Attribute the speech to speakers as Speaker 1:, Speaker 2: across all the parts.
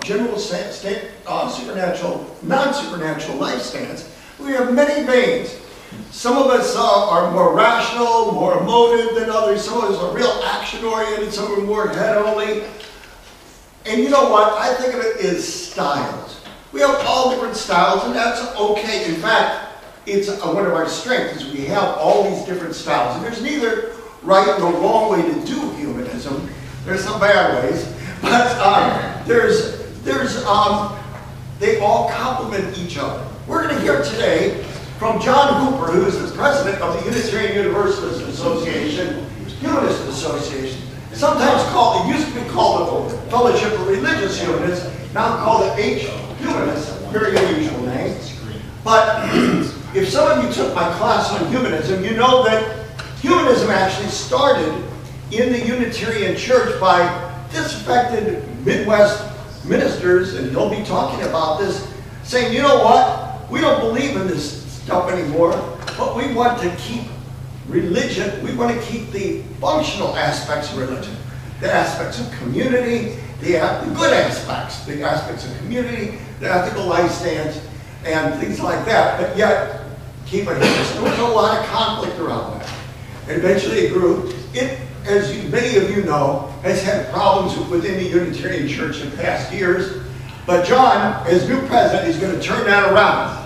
Speaker 1: general supernatural, non-supernatural life stance, we have many veins. Some of us are more rational, more emotive than others. Some of us are real action-oriented, some are more head-only. And you know what? I think of it as styles. We have all different styles, and that's okay. In fact, it's one of our strengths is we have all these different styles. And there's neither right nor wrong way to do humanism. There's some bad ways, but they all complement each other. We're going to hear today from John Hooper, who is the president of the Unitarian Universalist Association, Humanist Association. Sometimes called, it used to be called the Fellowship of Religious Humanists, now called the H Humanists, a very unusual name. But if some of you took my class on humanism, you know that humanism actually started in the Unitarian Church by disaffected Midwest ministers, and he'll be talking about this, saying, you know what, we don't believe in this stuff anymore, but we want to keep religion, we want to keep the functional aspects of religion, the aspects of community, the good aspects, the aspects of community, the ethical life stance, and things like that, but yet keep it here. So there was a lot of conflict around that. And eventually it grew. It, as many of you know, has had problems within the Unitarian Church in past years, but John, as new president, is going to turn that around.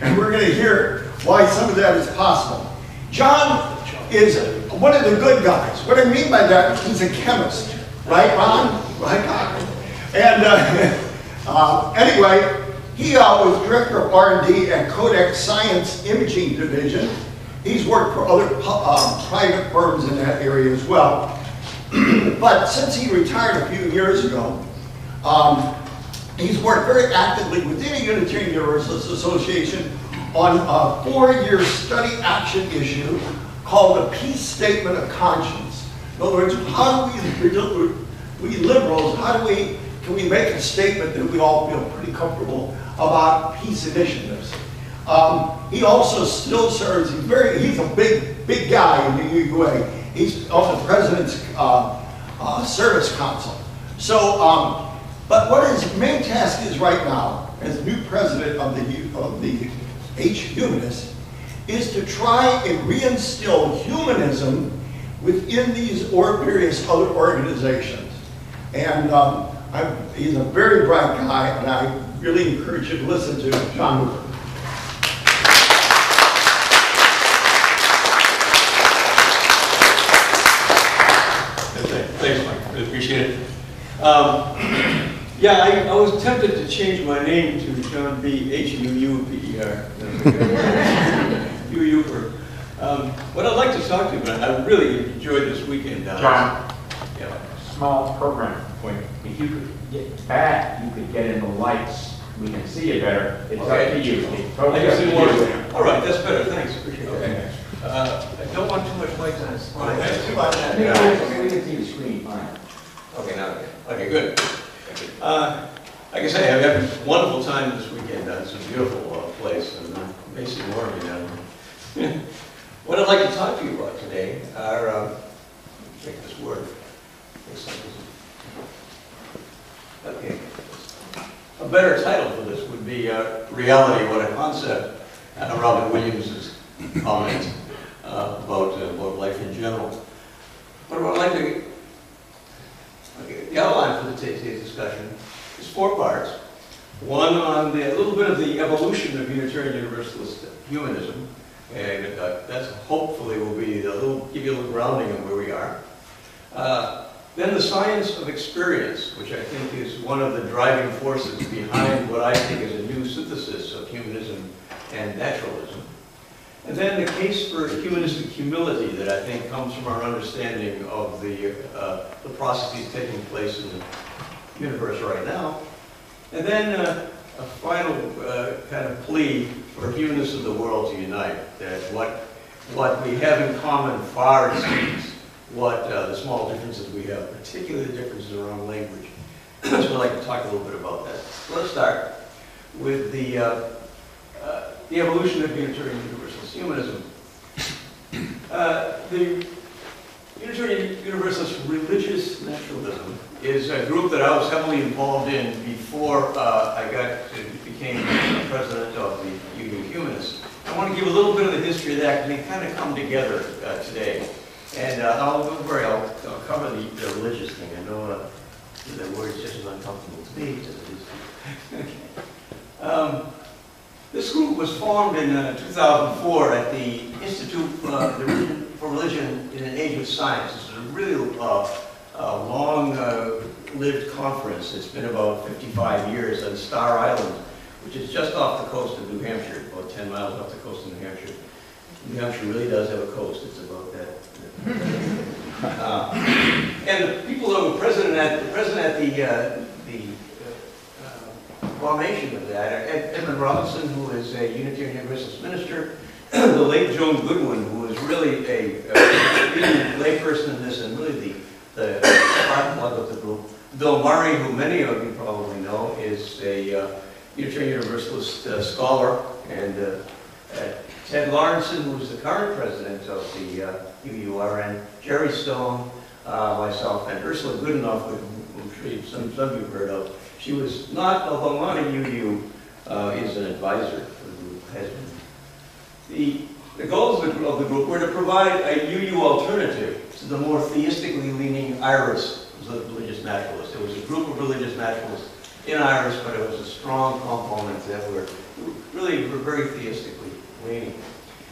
Speaker 1: And we're going to hear why some of that is possible. John is one of the good guys. What I mean by that, he's a chemist. Right, Ron? Right, Ron? And anyway, he was director of R&D at Kodak Science Imaging Division. He's worked for other private firms in that area as well. But since he retired a few years ago, he's worked very actively within the Unitarian Universalist Association on a 4-year study action issue called the Peace Statement of Conscience. In other words, how do we liberals, can we make a statement that we all feel pretty comfortable about peace initiatives? He also still serves, he's a big guy in the UUA. He's on the President's Service Council. So, but what his main task is right now, as new president of the H Humanists, is to try and reinstill humanism within these various other organizations. And he's a very bright guy, and I really encourage you to listen to John Hooper.
Speaker 2: Thanks, Mike. Really appreciate it. Yeah, I was tempted to change my name to John B. H-U-U-P-E-R. Hooper. What I'd like to talk to you about, I really enjoyed this weekend.
Speaker 3: John,
Speaker 2: yeah.
Speaker 3: Small program point. If you could get back, you could get in the lights. We can see you better. It's
Speaker 2: okay.
Speaker 3: Up to you. It's totally
Speaker 2: I can see
Speaker 3: up to
Speaker 2: more. All right, that's better. Thanks. Appreciate it. Okay. I don't want too much light on this.
Speaker 3: We can see the screen fine.
Speaker 2: Okay, now okay, good. Like I say, I've had a wonderful time this weekend. It's a beautiful place, and basically warming down here. What I'd like to talk to you about today are, take this word. Okay. A better title for this would be Reality, What a Concept, Robin Williams' comment about life in general. But what I'd like to the outline for today's discussion is 4 parts. One on a little bit of the evolution of Unitarian Universalist humanism, and that's hopefully will be give you a little grounding on where we are. Then the science of experience, which I think is one of the driving forces behind what I think is a new synthesis of humanism and naturalism. And then the case for humanistic humility that I think comes from our understanding of the processes taking place in the universe right now. And then a final kind of plea for humanists of the world to unite, that what we have in common far exceeds what the small differences we have, particularly the differences around language. So I'd like to talk a little bit about that. So let's start with the evolution of Unitarian Universalist humanism. The Unitarian Universalist religious naturalism is a group that I was heavily involved in before became president of the UU Humanists. I want to give a little bit of the history of that, because they kind of come together today. And I'll cover the religious thing. I know the word's just as uncomfortable to me as it is to you. This group was formed in 2004 at the Institute for Religion in an Age of Science. This is a really long-lived conference. It's been about 55 years on Star Island, which is just off the coast of New Hampshire, about 10 miles off the coast of New Hampshire. New Hampshire really does have a coast. It's about that. And the people who were present at the formation of that are Edmund Robinson, who is a Unitarian Universalist minister, the late Joan Goodwin, who was really a layperson in this and really the spark plug of the group. Bill Murray, who many of you probably know, is a Unitarian Universalist scholar, and Ted Lawrenson, who is the current president of the UURN, Jerry Stone, myself, and Ursula Goodenough, who I'm sure some of you have heard of. She was not, although not a UU, is an advisor for the group, has been. The goals of the group were to provide a UU alternative to the more theistically leaning Irish religious naturalists. There was a group of religious naturalists in Irish, but it was a strong component that were very theistically leaning.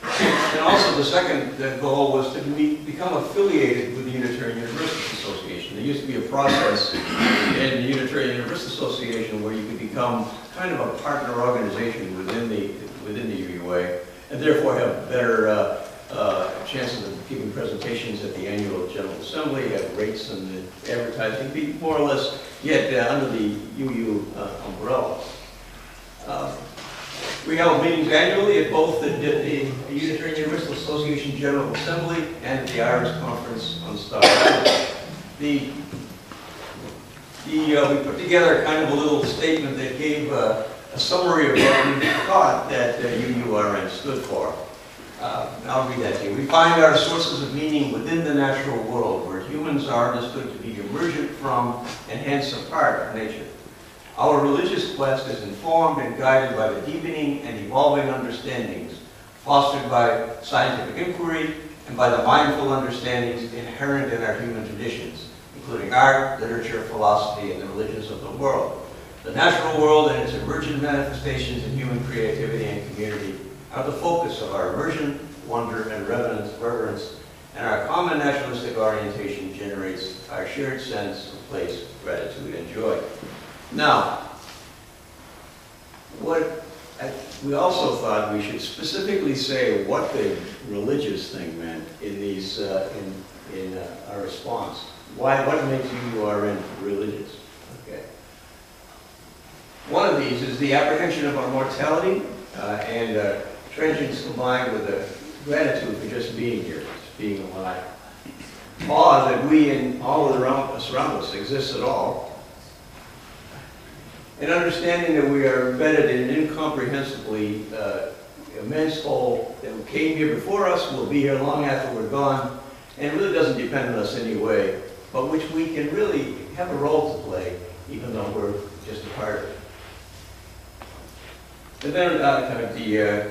Speaker 2: And also the second goal was to become affiliated with the Unitarian Universalist Association. There used to be a process in the Unitarian Universalist Association where you could become kind of a partner organization within the UUA, and therefore have better chances of giving presentations at the annual General Assembly at rates and the advertising, be more or less yet under the UU umbrella. We held meetings annually at both the Unitarian Universalist Association General Assembly and the Irish Conference on Star Island. We put together kind of a little statement that gave a summary of what we thought that UURN stood for. I'll read that to you. We find our sources of meaning within the natural world, where humans are understood to be emergent from and hence a part of nature. Our religious quest is informed and guided by the deepening and evolving understandings fostered by scientific inquiry and by the mindful understandings inherent in our human traditions, including art, literature, philosophy, and the religions of the world. The natural world and its emergent manifestations in human creativity and community are the focus of our immersion, wonder, and reverence, and our common naturalistic orientation generates our shared sense of place, gratitude, and joy. Now, we also thought we should specifically say what the religious thing meant in these in our response. What makes UURN religious? Okay. One of these is the apprehension of our mortality and transience combined with a gratitude for just being here, just being alive. Awe that we and all around us exist at all. And understanding that we are embedded in an incomprehensibly immense whole that came here before us, will be here long after we're gone, and really doesn't depend on us anyway, but which we can really have a role to play, even though we're just a part of it. And then kind of the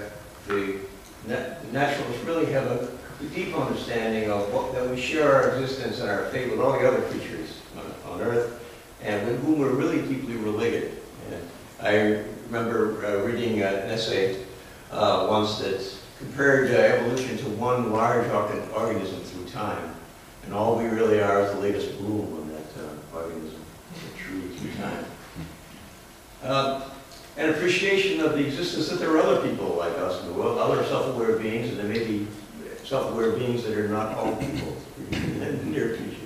Speaker 2: naturalists really have a deep understanding of that we share our existence and our fate with all the other creatures on Earth, and with whom we're really deeply related. And I remember reading an essay once that compared evolution to one large organism through time, and all we really are is the latest bloom on that organism, the tree through time. An appreciation of the existence that there are other people like us in the world, other self-aware beings, and there may be self-aware beings that are not all people, near to you,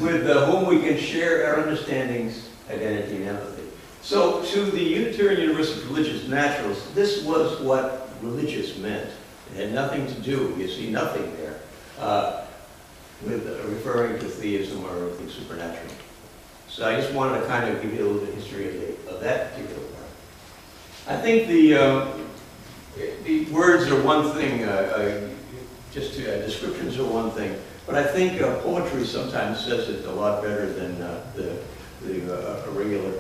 Speaker 2: with whom we can share our understandings, identity, and empathy. So to the Unitarian Universalist religious naturalists, this was what religious meant. It had nothing to do, you see nothing there, with referring to theism or anything supernatural. So I just wanted to kind of give you a little bit of history of that particular part. I think the words are one thing, descriptions are one thing. But I think poetry sometimes says it a lot better than a regular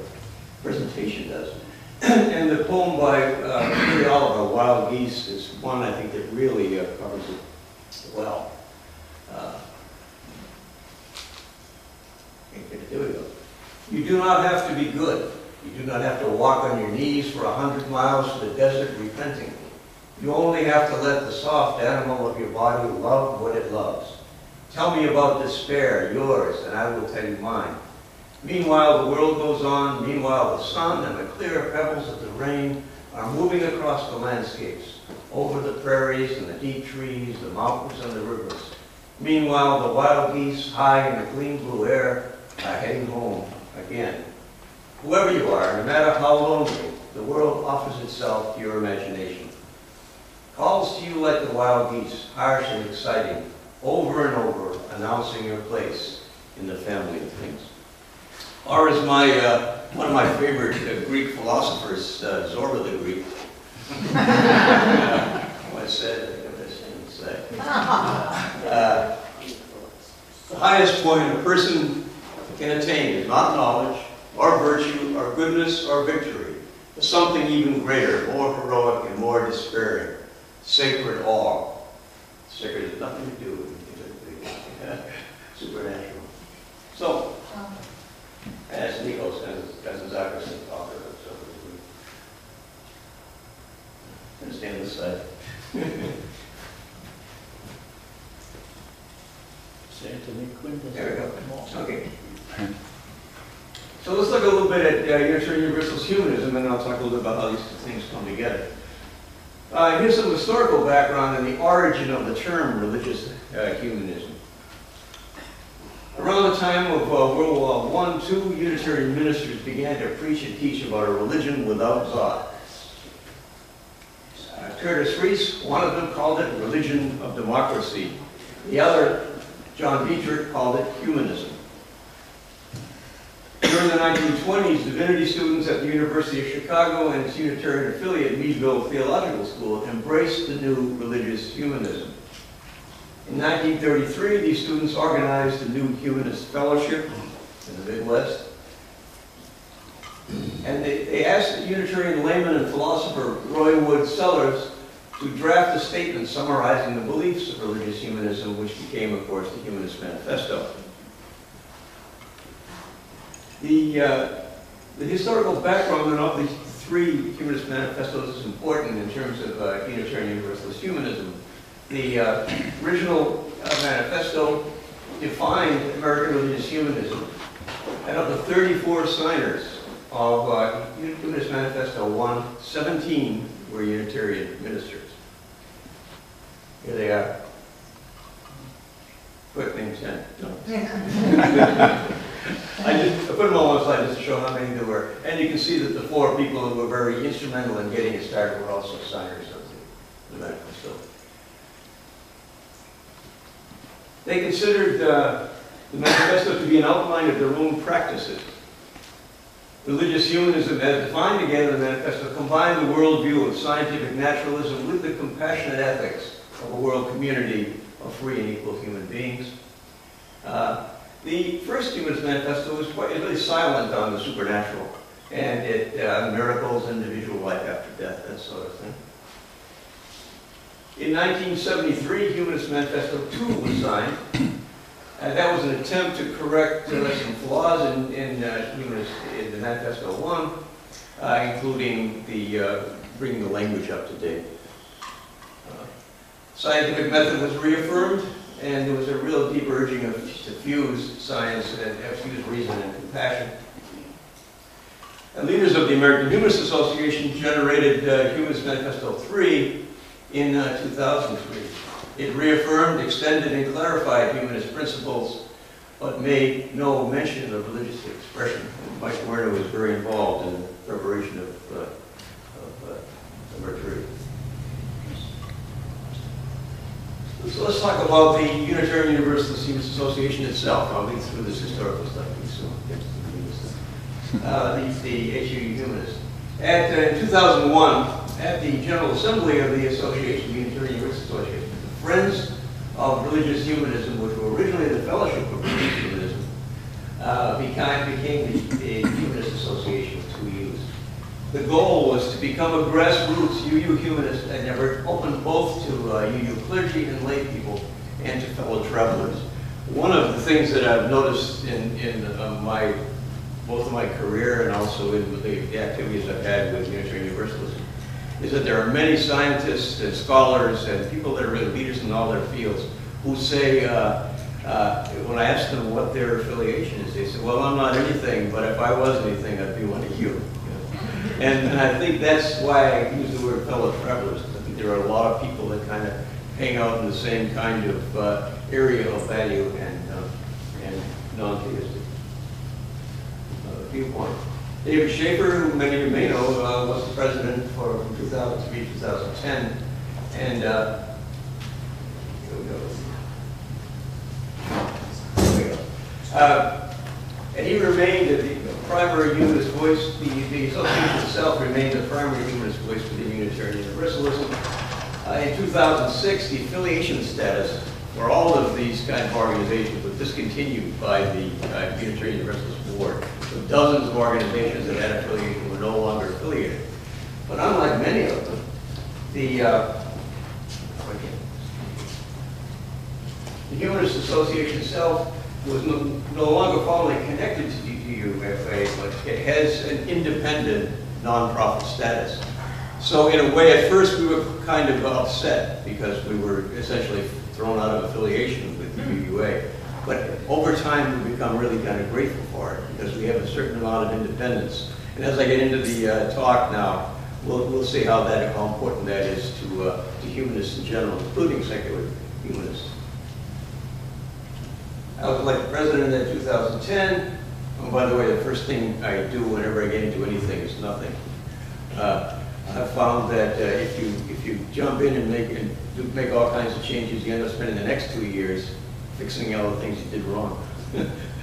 Speaker 2: presentation does. And the poem by Mary Oliver, Wild Geese, is one I think that really covers it well. Here we go. You do not have to be good. You do not have to walk on your knees for 100 miles to the desert repenting. You only have to let the soft animal of your body love what it loves. Tell me about despair, yours, and I will tell you mine. Meanwhile, the world goes on. Meanwhile, the sun and the clear pebbles of the rain are moving across the landscapes, over the prairies and the deep trees, the mountains and the rivers. Meanwhile, the wild geese, high in the clean blue air, are heading home again. Whoever you are, no matter how lonely, the world offers itself to your imagination. Calls to you like the wild geese, harsh and exciting, over and over, announcing your place in the family of things. Or as one of my favorite Greek philosophers, Zorba the Greek, once said, I think I'm just saying to say, the highest point a person can attain is not knowledge, or virtue, or goodness, or victory, but something even greater, more heroic and more despairing, sacred awe. Sacred has nothing to do with supernatural. So, as Nikos, as Zacharias talked about, so we understand this side. There we go. Okay. So let's look a little bit at Unitarian Universalist humanism, and then I'll talk a little bit about how these things come together. Here's some historical background and the origin of the term religious humanism. Around the time of World War I, two Unitarian ministers began to preach and teach about a religion without God. Curtis Reese, one of them, called it religion of democracy. The other, John Dietrich, called it humanism. During the 1920s, divinity students at the University of Chicago and its Unitarian affiliate, Meadville Theological School, embraced the new religious humanism. In 1933, these students organized the new Humanist Fellowship in the Midwest. And they asked the Unitarian layman and philosopher Roy Wood Sellers to draft a statement summarizing the beliefs of religious humanism, which became, of course, the Humanist Manifesto. The historical background of the three Humanist Manifestos is important in terms of Unitarian Universalist humanism. The original manifesto defined American religious humanism, and of the 34 signers of Humanist Manifesto 1, 17 were Unitarian ministers. Here they are. Quick name 10. No. I put them all on one slide just to show how many there were. And you can see that the four people who were very instrumental in getting it started were also signers of the manifesto. They considered the manifesto to be an outline of their own practices. Religious humanism, as defined again in the manifesto, combined the worldview of scientific naturalism with the compassionate ethics of a world community of free and equal human beings. The first Humanist Manifesto was quite really silent on the supernatural and miracles, individual life after death, that sort of thing. In 1973, Humanist Manifesto 2 was signed, and that was an attempt to correct some flaws in the Manifesto 1, including bringing the language up to date. Scientific method was reaffirmed, and there was a real deep urging to fuse science and fuse reason and compassion. And leaders of the American Humanist Association generated Humanist Manifesto 3 in 2003. It reaffirmed, extended, and clarified humanist principles, but made no mention of religious expression. And Mike Werner was very involved in the preparation of number 3. So let's talk about the Unitarian Universalist Humanist Association itself. I'll lead through this historical stuff pretty soon. The HU Humanist. In 2001, at the General Assembly of the Association, the Unitarian Universalist Association, the Friends of religious humanism, which were originally the Fellowship of Religious Humanism, became the Humanist Association with 2 U's. The goal was to become a grassroots UU humanist and never open both to UU clergy and lay people and to fellow travelers. One of the things that I've noticed in both of my career and also in the activities I've had with Unitarian Universalism is that there are many scientists and scholars and people that are really leaders in all their fields who say, when I ask them what their affiliation is, they say, well, I'm not anything, but if I was anything, I'd be one of you. And I think that's why I use the word fellow travelers, because I think there are a lot of people that kind of hang out in the same kind of area of value and non-theistic viewpoint. David Schaefer, who many of you may know, was the president from 2003 to 2010, and here we go. And he remained the primary humanist voice. The association itself remained the primary humanist voice within Unitarian Universalism. In 2006, the affiliation status for all of these kind of organizations was discontinued by the Unitarian Universalist Board. So dozens of organizations that had affiliation were no longer affiliated. But unlike many of them, the Humanist Association itself was no longer formally connected to UUFA, but it has an independent nonprofit status. So in a way, at first we were kind of upset because we were essentially thrown out of affiliation with the UUA. But over time, we've become really kind of grateful for it because we have a certain amount of independence. And as I get into the talk now, we'll see how important that is to humanists in general, including secular humanists. I was elected president in 2010. And by the way, the first thing I do whenever I get into anything is nothing. I've found that if you jump in and make all kinds of changes, you end up spending the next 2 years fixing all the things you did wrong.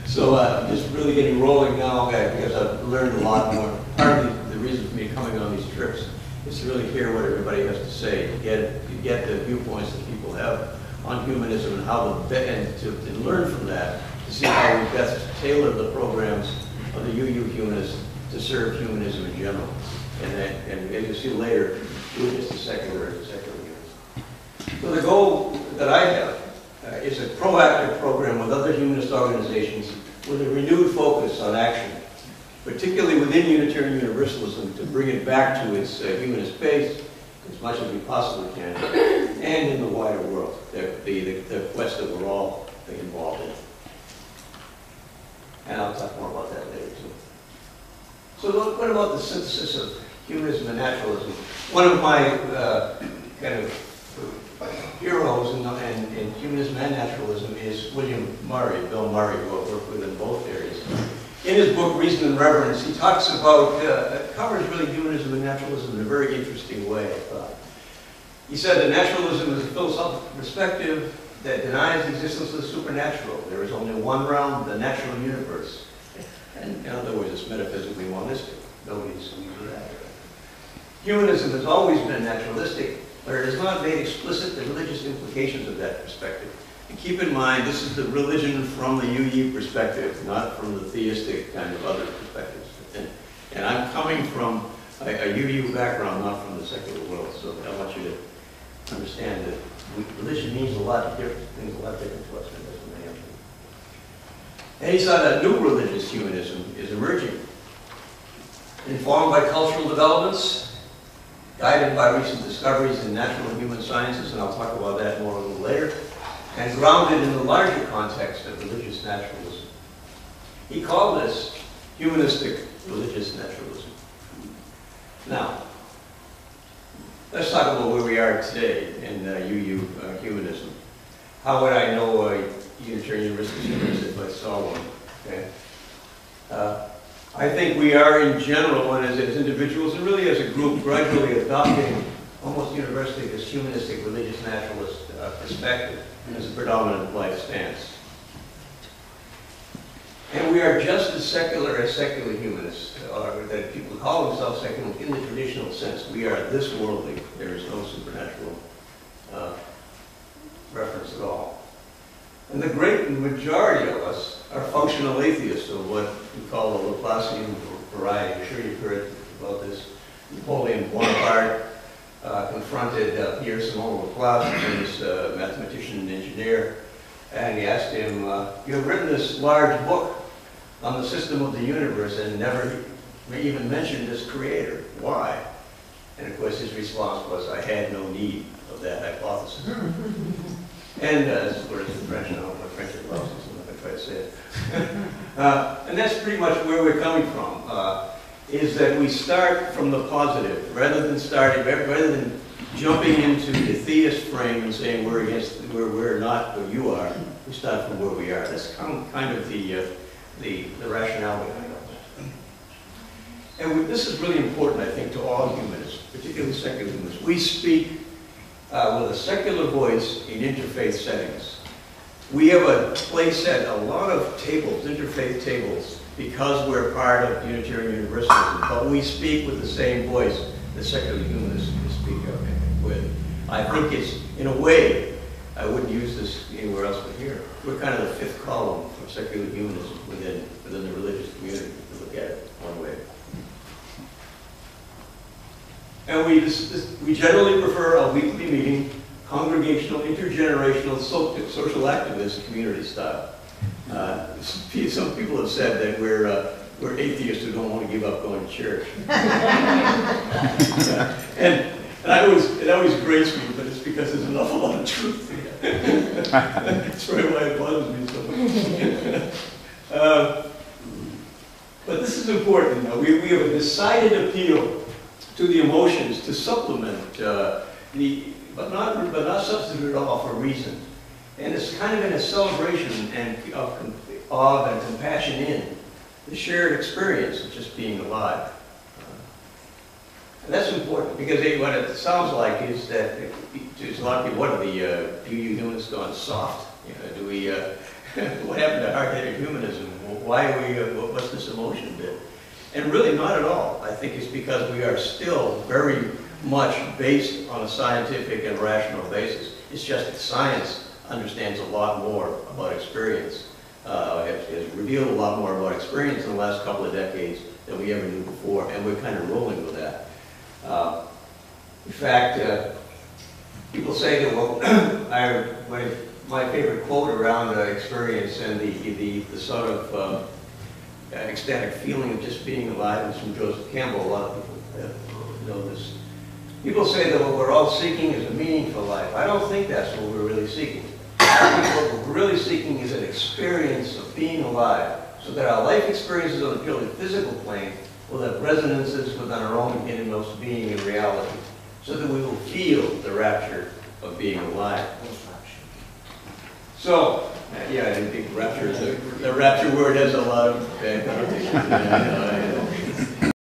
Speaker 2: So I'm just really getting rolling now because I've learned a lot more. Part of the reason for me coming on these trips is to really hear what everybody has to say, to get the viewpoints that people have on humanism and to learn from that, to see how we best tailor the programs of the UU humanists to serve humanism in general. And as you'll see later, just a secular humanist. So the goal that I have is a proactive program with other humanist organizations with a renewed focus on action, particularly within Unitarian Universalism, to bring it back to its humanist base as much as we possibly can, and in the wider world, the quest that we're all involved in. And I'll talk more about that later too. So what about the synthesis of humanism and naturalism? One of my kind of heroes in humanism and naturalism is William Murray, Bill Murray, who I've worked with in both areas. In his book, Reason and Reverence, he talks about, covers really humanism and naturalism in a very interesting way, I thought. He said that naturalism is a philosophical perspective that denies the existence of the supernatural. There is only one realm, the natural universe. And in other words, it's metaphysically monistic. Nobody's using that. Humanism has always been naturalistic, but it has not made explicit the religious implications of that perspective. And keep in mind, this is the religion from the UU perspective, not from the theistic kind of other perspectives. And I'm coming from a UU background, not from the secular world, so I want you to understand that religion means a lot of different things, a lot different to us than it does to many of them. And he saw that new religious humanism is emerging, informed by cultural developments, guided by recent discoveries in natural and human sciences, and I'll talk about that more a little later, and grounded in the larger context of religious naturalism. He called this humanistic religious naturalism. Now, let's talk about where we are today in UU humanism. How would I know a Unitarian Universalist humanist if I saw one? Okay. I think we are in general, and as individuals, and really as a group, gradually adopting almost universally this humanistic religious naturalist perspective as a predominant life stance. And we are just as secular humanists, or that people who call themselves secular in the traditional sense. We are this worldly. There is no supernatural reference at all. And the great majority of us are functional atheists, of what we call the Laplacian variety. I'm sure you've heard about this. Napoleon Bonaparte confronted Pierre Simon Laplace, a famous mathematician and engineer, and he asked him, you have written this large book on the system of the universe and never even mentioned this creator. Why? And of course his response was, I had no need of that hypothesis. And as words in French, I don't know what French is lost, so I'm not going to try to say it. And that's pretty much where we're coming from, is that we start from the positive, rather than jumping into the theist frame and saying we're not what you are. We start from where we are. That's kind of the rationale behind all that. And this is really important, I think, to all humanists, particularly secular humanists. We speak with a secular voice in interfaith settings. We have a place at a lot of tables, interfaith tables, because we're part of Unitarian Universalism, but we speak with the same voice that secular humanists speak with. I think it's, in a way, I wouldn't use this anywhere else but here. We're kind of the fifth column of secular humanism within the religious community, to look at it one way. And we generally prefer a weekly meeting, congregational, intergenerational, social activist community style. Some people have said that we're atheists who don't want to give up going to church. And it always grates me, but it's because there's an awful lot of truth in it. That's probably why it bothers me so much. But this is important, though. We have a decided appeal to the emotions to supplement but not substitute it all for reason. And it's kind of in a celebration of awe and compassion in the shared experience of just being alive. And that's important, because what it sounds like is that there's a lot of people, what are do you humanists gone soft? You know, do we, what happened to hard-headed humanism? Why are we, what's this emotion bit? And really not at all. I think it's because we are still very much based on a scientific and rational basis. It's just that science understands a lot more about experience. Has revealed a lot more about experience in the last couple of decades than we ever knew before, and we're kind of rolling with that. In fact, people say that, well, my favorite quote around experience and the sort of ecstatic feeling of just being alive is from Joseph Campbell. A lot of people know this. People say that what we're all seeking is a meaningful life. I don't think that's what we're really seeking. I think what we're really seeking is an experience of being alive, so that our life experiences on the purely physical plane will have resonances within our own innermost being and reality, so that we will feel the rapture of being alive. So, yeah, I didn't think rapture, the rapture word has a lot of connotations.